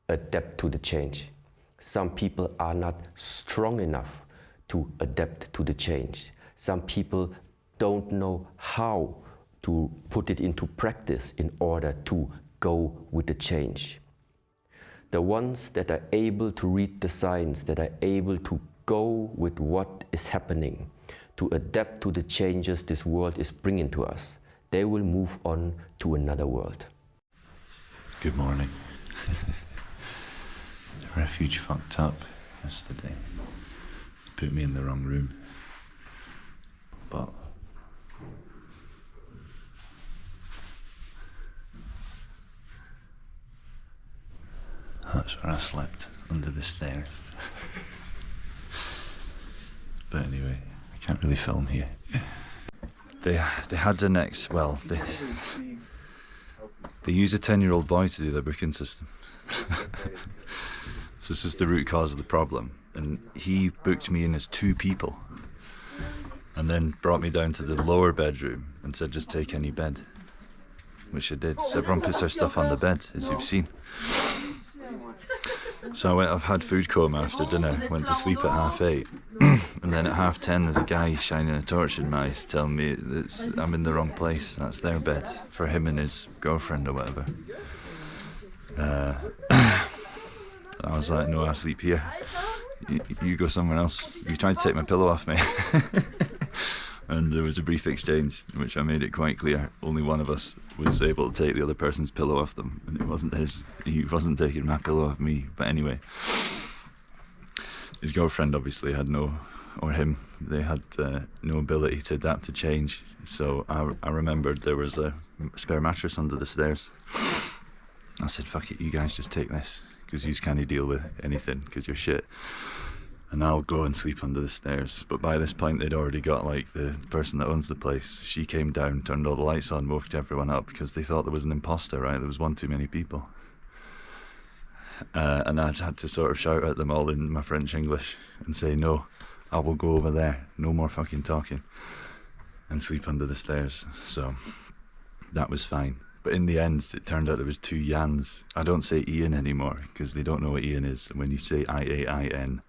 adapt to the change. Some people are not strong enough to adapt to the change. Some people don't know how to put it into practice in order to go with the change. The ones that are able to read the signs, that are able to go with what is happening, to adapt to the changes this world is bringing to us, they will move on to another world. Good morning. The Refuge fucked up yesterday. Put me in the wrong room. But that's where I slept, under the stairs. But anyway, I can't really film here. They had the next, well, they use a 10-year-old boy to do their booking system. So this was the root cause of the problem. And he booked me in as 2 people. And then brought me down to the lower bedroom and said, just take any bed. Which I did. So everyone puts their stuff on the bed, as you've seen. So I've had food coma after dinner, went to sleep at 8:30. And then at 10:30 there's a guy shining a torch in my eyes telling me that I'm in the wrong place. That's their bed, for him and his girlfriend or whatever. I was like, no, I sleep here. You go somewhere else. You tried to take my pillow off me. And there was a brief exchange in which I made it quite clear only one of us was able to take the other person's pillow off them, and it wasn't his. He wasn't taking my pillow off me. But anyway, his girlfriend obviously had they had no ability to adapt to change. So I remembered there was a spare mattress under the stairs. I said, fuck it, you guys just take this, because you can't deal with anything because you're shit, and I'll go and sleep under the stairs. But by this point they'd already got, like, the person that owns the place, she came down, turned all the lights on, woke everyone up, because they thought there was an imposter, right? There was one too many people. And I had to sort of shout at them all in my French English and say, no, I will go over there, no more fucking talking, and sleep under the stairs. So that was fine. But in the end, it turned out there was 2 Jans. I don't say Ian anymore, because they don't know what Ian is. And when you say I-A-I-N,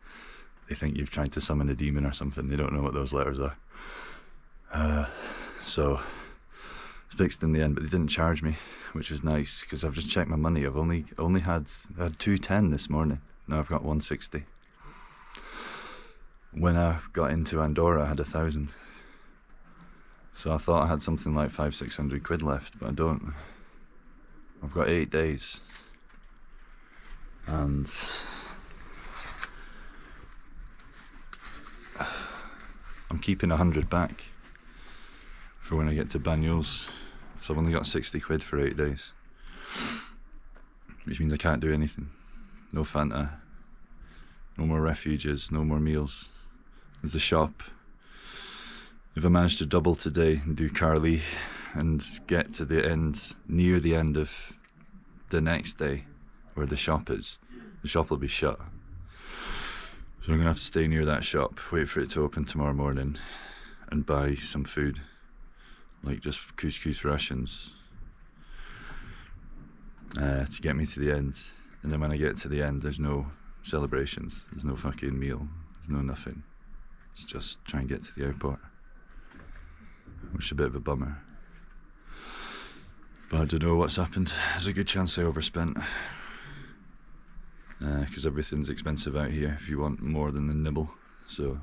they think you've tried to summon a demon or something. They don't know what those letters are. So fixed in the end, but they didn't charge me, which was nice, because I've just checked my money. I've only had 210 this morning. Now I've got 160. When I got into Andorra, I had 1,000. So I thought I had something like 500-600 quid left, but I don't. I've got 8 days, and I'm keeping 100 back for when I get to Banyuls. So I've only got 60 quid for 8 days, which means I can't do anything. No Fanta, no more refuges, no more meals. There's a shop. If I manage to double today and do Carlit and get to the end, near the end of the next day where the shop is, the shop will be shut. So I'm going to have to stay near that shop, wait for it to open tomorrow morning, and buy some food, like just couscous rations, to get me to the end. And then when I get to the end, there's no celebrations, there's no fucking meal, there's no nothing. It's just try and get to the airport, which is a bit of a bummer. But I don't know what's happened. There's a good chance I overspent, because everything's expensive out here if you want more than the nibble. So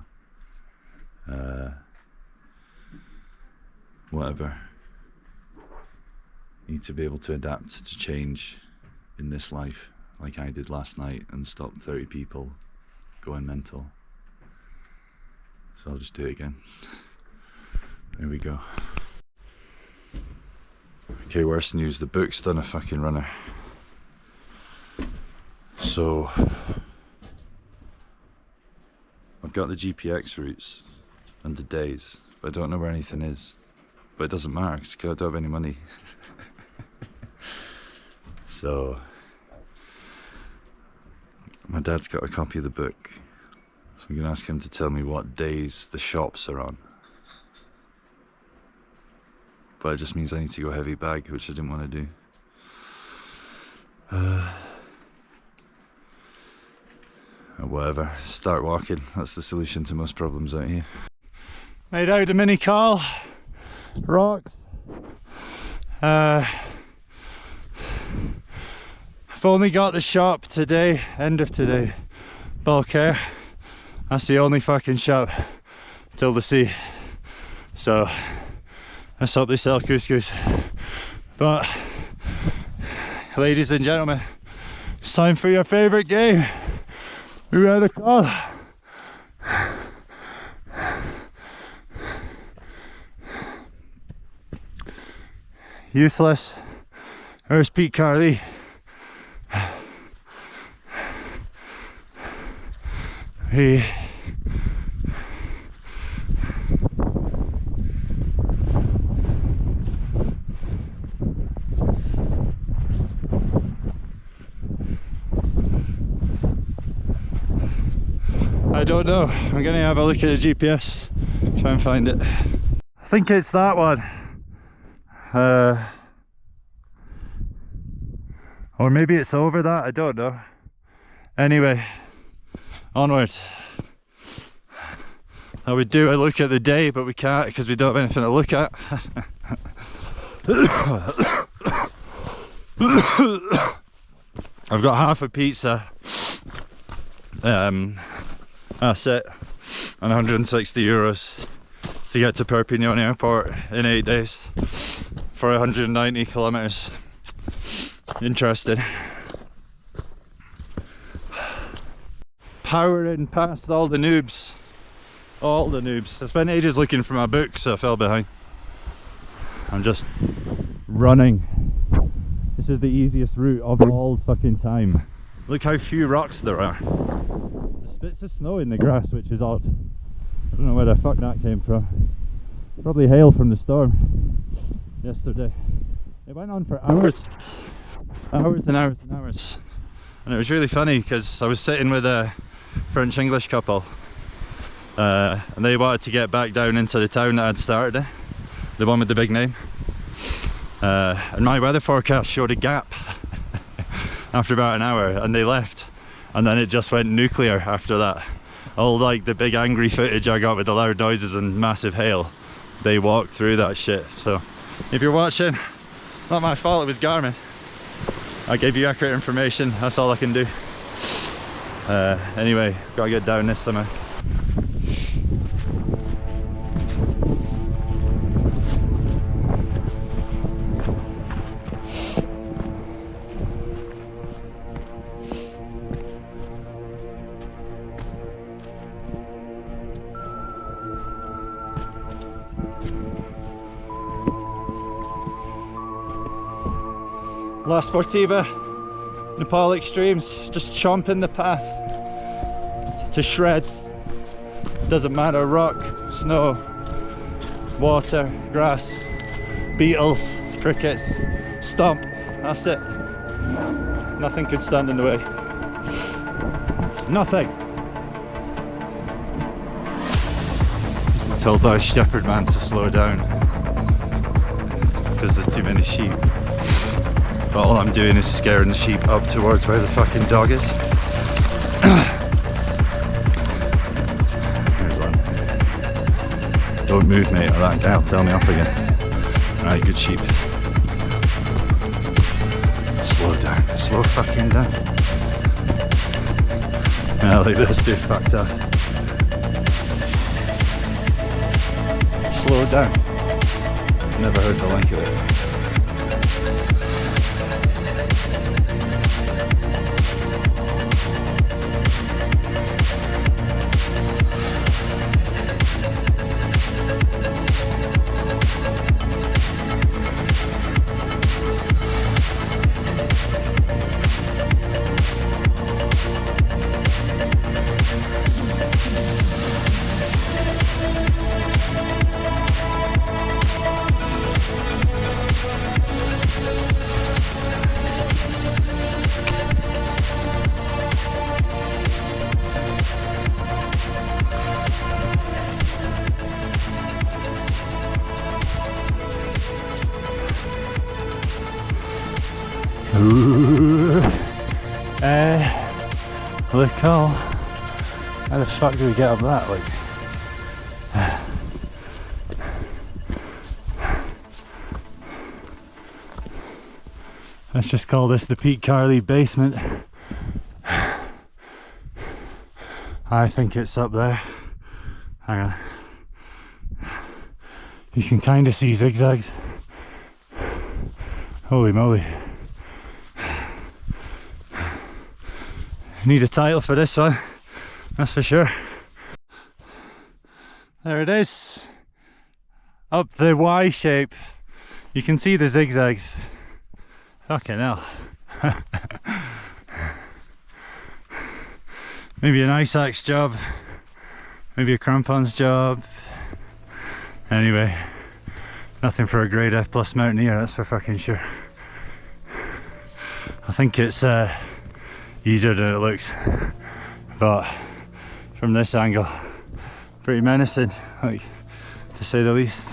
whatever. Need to be able to adapt to change in this life, like I did last night, and stop 30 people going mental. So I'll just do it again. There we go. Okay, worst news, the book's done a fucking runner. So I've got the GPX routes and the days, but I don't know where anything is. But it doesn't matter because I don't have any money. So my dad's got a copy of the book, so I'm going to ask him to tell me what days the shops are on. But it just means I need to go heavy bag, which I didn't want to do. whatever, start walking. That's the solution to most problems out here. Made out a mini call, rocks. I've only got the shop today, end of today, Bolquere. That's the only fucking shop till the sea. So let's hope they sell couscous. But ladies and gentlemen, it's time for your favourite game. Who had a call? Useless. There's Pic Carlit. Hey. I don't know. I'm gonna have a look at the GPS, try and find it. I think it's that one. Or maybe it's over that, I don't know. Anyway, onwards. I would do a look at the day, but we can't because we don't have anything to look at. I've got half a pizza. That's it. And 160 euros to get to Perpignan airport in 8 days for 190 kilometers. Interesting. Powering past all the noobs. All the noobs. I spent ages looking for my book, so I fell behind. I'm just running. This is the easiest route of all fucking time. Look how few rocks there are. There's bits of snow in the grass, which is odd. I don't know where the fuck that came from. Probably hail from the storm yesterday. It went on for hours. Hours and hours and hours. And it was really funny because I was sitting with a French-English couple and they wanted to get back down into the town that I'd started in, the one with the big name. And my weather forecast showed a gap after about an hour, and they left, and then it just went nuclear after that. All like the big angry footage I got with the loud noises and massive hail, they walked through that shit. So if you're watching, not my fault, it was Garmin. I gave you accurate information, that's all I can do. Anyway, gotta get down this summer. La Sportiva, Nepal Extremes, just chomping the path to shreds. Doesn't matter, rock, snow, water, grass, beetles, crickets, stomp, that's it. Nothing could stand in the way. Nothing. I'm told by a shepherd man to slow down because there's too many sheep. But all I'm doing is scaring the sheep up towards where the fucking dog is. Here's one. Don't move, mate, or that guy'll tell me off again. Alright, good sheep. Slow down, slow fucking down. Yeah, like this dude fucked up. Slow down. Never heard the like of it. Le col How the fuck do we get up that? Like, let's just call this the Pic Carlit basement. I think it's up there. Hang on. You can kind of see zigzags. Holy moly. Need a title for this one, that's for sure. There it is. Up the Y shape. You can see the zigzags. Fucking hell. Maybe an ice axe job. Maybe a crampons job. Anyway, nothing for a grade F+ mountaineer, that's for fucking sure. I think it's easier than it looks, but from this angle, pretty menacing, like, to say the least.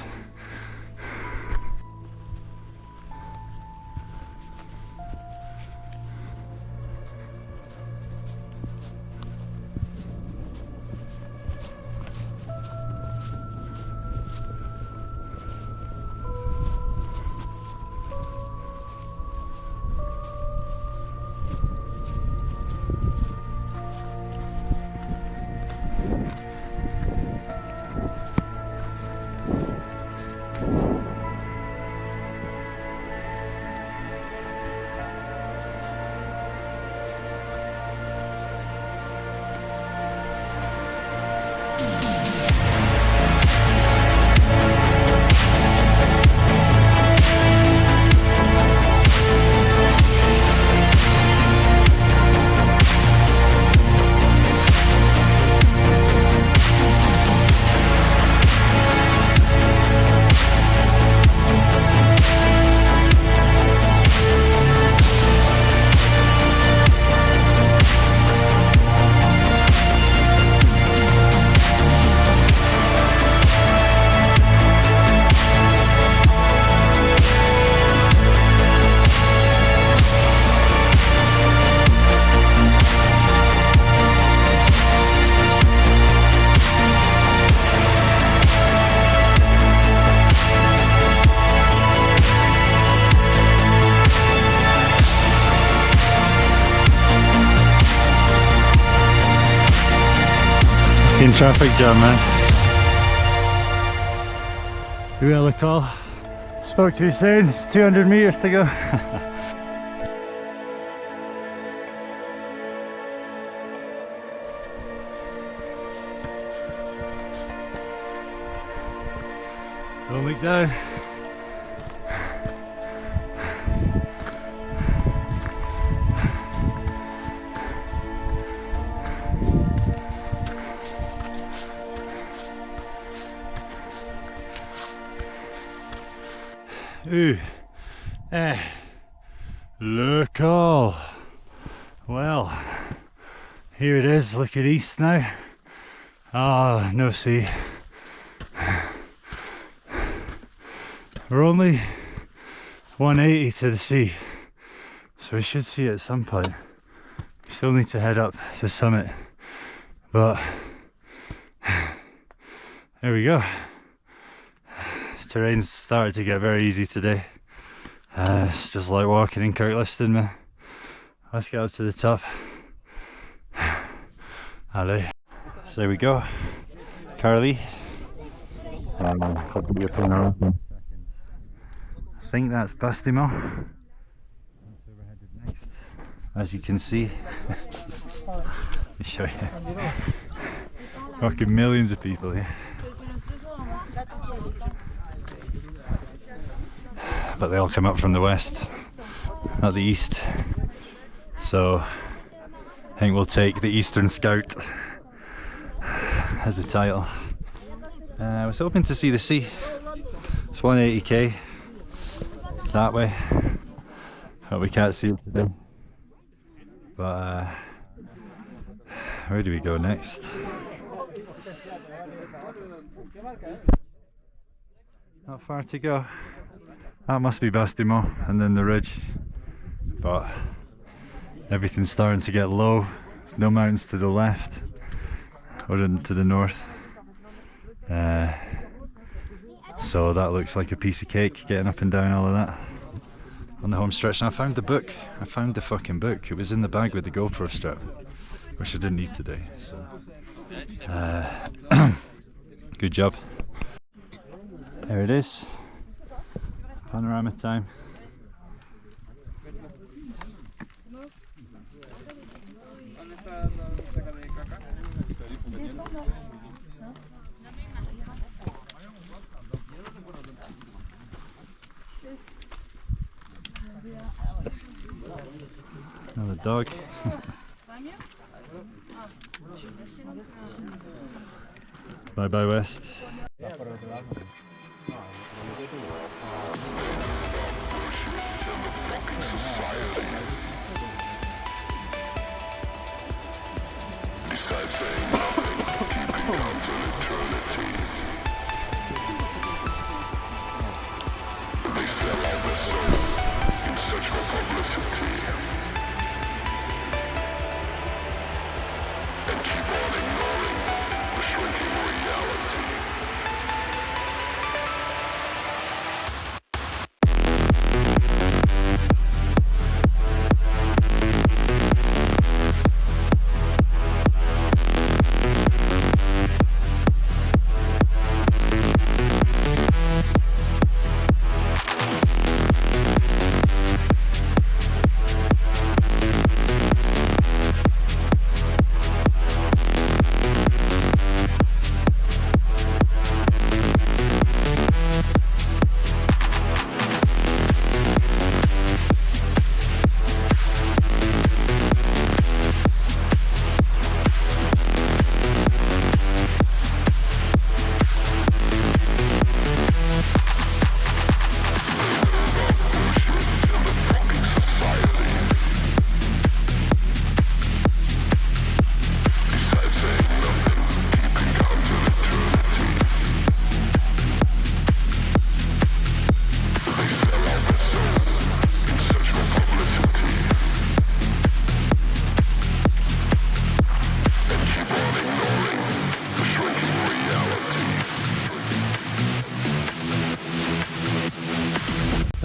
Traffic jam, man. Who will I call? Spoke too soon, it's 200 meters to go. Don't look down. Ooh, look all. Well, here it is, look at east now. Ah, no sea. We're only 180 to the sea, so we should see it at some point. We still need to head up to the summit, but there we go. Terrain's started to get very easy today. It's just like walking in Kirkliston, man. Let's get up to the top. Allez. So there we go. Carlit. I think that's Bésines. That's where we're headed next. As you can see. Let me show you. Fucking millions of people here. But they all come up from the west, not the east. So I think we'll take the Eastern Scout as a title. I was hoping to see the sea. It's 180k that way, but we can't see it today. But where do we go next? Not far to go. That must be Bésines and then the ridge, but everything's starting to get low, no mountains to the left, or to the north. So that looks like a piece of cake, getting up and down all of that on the home stretch. And I found the book. I found the fucking book. It was in the bag with the GoPro strap, which I didn't need today. So good job. There it is. Panorama time. Another dog. Bye bye West. Besides saying nothing, keeping on till eternity. They sell out their souls in search for publicity. And keep on ignoring the shrinking reality.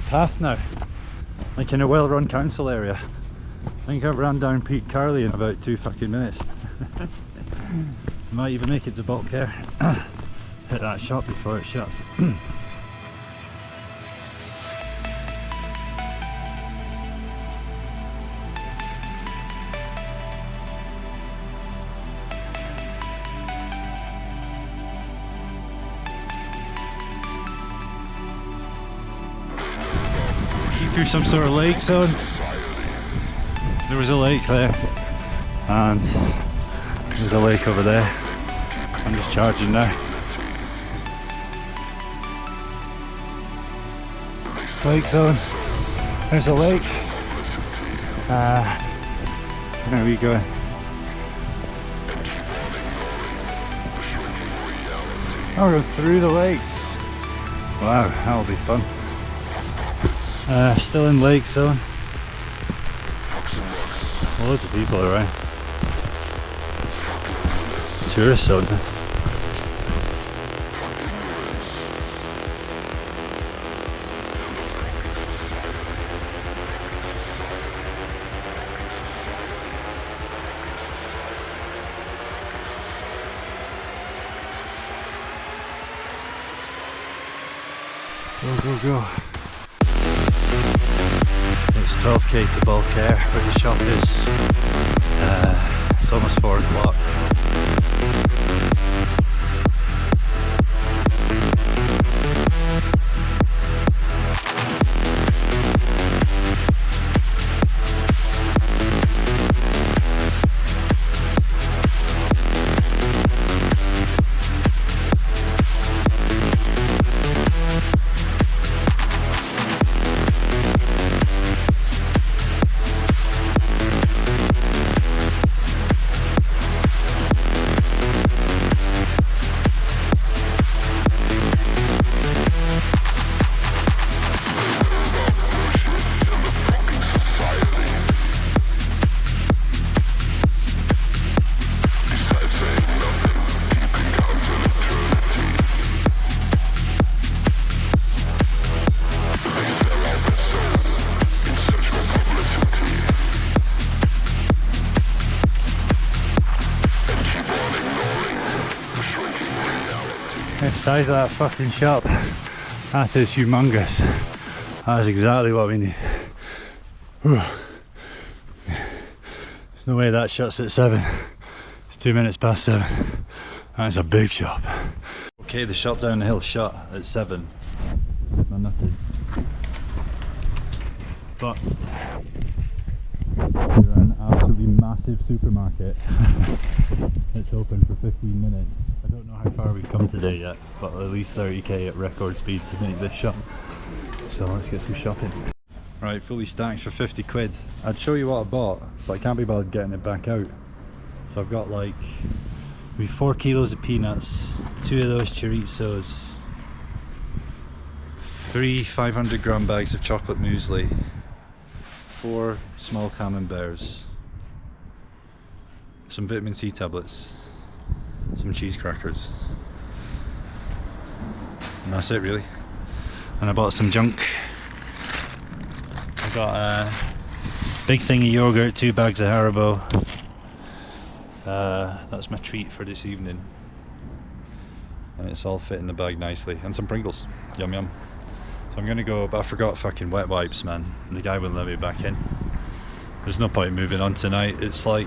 Path now, like in a well-run council area. I think I've ran down Pic Carlit in about 2 fucking minutes. Might even make it to Bolquere. Hit that shop before it shuts. Through some sort of lake zone. There was a lake there, and there's a lake over there. I'm just charging now. Lake zone. There's a lake. Where are we going? Oh, we're through the lakes. Wow, that'll be fun. Still in lake zone. Loads of people around. Tourist zone. Go, go, go. It's 12k to Bolquere, where the shop is. It's almost 4 o'clock. Size of that fucking shop. That is humongous. That's exactly what we need. Whew. There's no way that shuts at 7. It's 2 minutes past 7. That's a big shop. Okay, the shop down the hill shut at 7. I'm nutted. But we're an absolutely massive supermarket. It's open for 15 minutes. I don't know how far we've come today yet, but at least 30k at record speed to make this shop. So let's get some shopping. Right, fully stacked for 50 quid. I'd show you what I bought, but I can't be bothered getting it back out. So I've got like 4 kilos of peanuts, 2 of those chorizos, 3 500 gram bags of chocolate muesli, 4 small camemberts, some vitamin C tablets, some cheese crackers, and that's it really. And I bought some junk. I got a big thing of yogurt, 2 bags of Haribo. That's my treat for this evening, and it's all fit in the bag nicely, and some Pringles. Yum yum. So I'm gonna go, but I forgot fucking wet wipes, man. The guy wouldn't let me back in. There's no point moving on tonight. It's like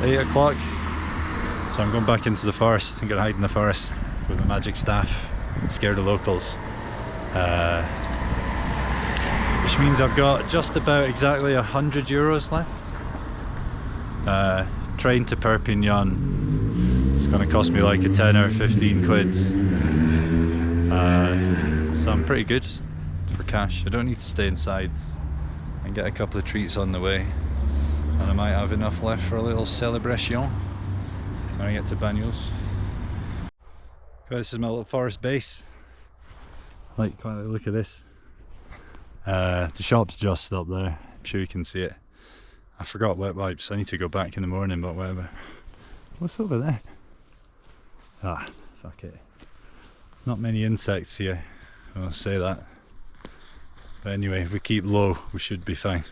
8 o'clock, so I'm going back into the forest. I'm gonna hide in the forest with my magic staff and scare the locals, which means I've got just about exactly €100 left. Train to Perpignan, it's going to cost me like a 10 or 15 quid, so I'm pretty good for cash. I don't need to stay inside and get a couple of treats on the way, and I might have enough left for a little celebration when I get to Bagnols. This is my little forest base. Quite a look at this. The shop's just up there, I'm sure you can see it. I forgot wet wipes. I need to go back in the morning, but whatever. What's over there? Ah, fuck it. Not many insects here, I'll say that. But anyway, if we keep low, we should be fine.